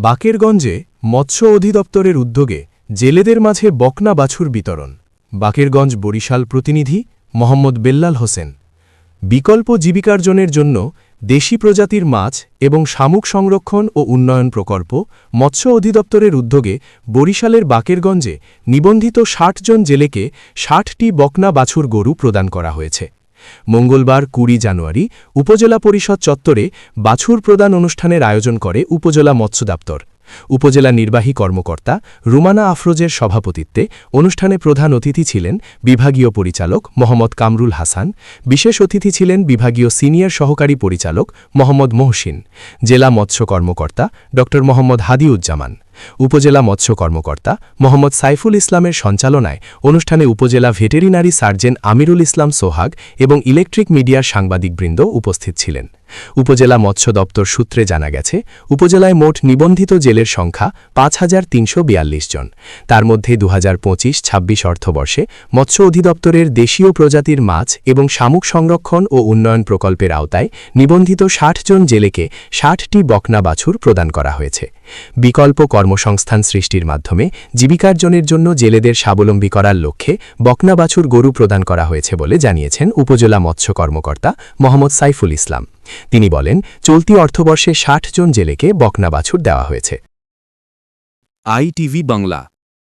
বাকেরগঞ্জে মৎস্য অধিদপ্তরের উদ্যোগে জেলেদের মাঝে বকনা বাছুর বিতরণ। বাকেরগঞ্জ বরিশাল প্রতিনিধি মোহাম্মদ বেল্লাল হোসেন। বিকল্প জীবিকার্জনের জন্য দেশি প্রজাতির মাছ এবং শামুক সংরক্ষণ ও উন্নয়ন প্রকল্প মৎস্য অধিদপ্তরের উদ্যোগে বরিশালের বাকেরগঞ্জে নিবন্ধিত ৬০ জন জেলেকে ৬০টি বকনা বাছুর গরু প্রদান করা হয়েছে। মঙ্গলবার ২০ জানুয়ারি উপজেলা পরিষদ চত্বরে বাছুর প্রদান অনুষ্ঠানের আয়োজন করে উপজেলা মৎস্য দপ্তর। উপজেলা নির্বাহী কর্মকর্তা রুমানা আফরোজের সভাপতিত্বে অনুষ্ঠানে প্রধান অতিথি ছিলেন বিভাগীয় পরিচালক মোহাম্মদ কামরুল হাসান। বিশেষ অতিথি ছিলেন বিভাগীয় সিনিয়র সহকারী পরিচালক মোহাম্মদ মহসিন, জেলা মৎস্য কর্মকর্তা ড মোহাম্মদ হাদিউজ্জামান। উপজেলা মৎস্য কর্মকর্তা মোহাম্মদ সাইফুল ইসলামের সঞ্চালনায় অনুষ্ঠানে উপজেলা ভেটেরিনারি সার্জন আমিরুল ইসলাম সোহাগ এবং ইলেকট্রিক মিডিয়ার সাংবাদিকবৃন্দ উপস্থিত ছিলেন। উপজেলা মৎস্য দপ্তর সূত্রে জানা গেছে, উপজেলায় মোট নিবন্ধিত জেলের সংখ্যা ৫,৩৪২ জন। তার মধ্যে ২০২৫-২৬ অর্থবর্ষে মৎস্য অধিদপ্তরের দেশীয় প্রজাতির মাছ এবং শামুক সংরক্ষণ ও উন্নয়ন প্রকল্পের আওতায় নিবন্ধিত ৬০ জন জেলেকে ৬০টি বকনা বাছুর প্রদান করা হয়েছে। বিকল্প কর্মসংস্থান সৃষ্টির মাধ্যমে জীবিকার্জনের জন্য জেলেদের স্বাবলম্বী করার লক্ষ্যে বকনা বাছুর গরু প্রদান করা হয়েছে বলে জানিয়েছেন উপজেলা মৎস্য কর্মকর্তা মোহাম্মদ সাইফুল ইসলাম। তিনি বলেন, চলতি অর্থবর্ষে ৬০ জন জেলেকে বকনা বাছুর দেওয়া হয়েছে। ITV বাংলা।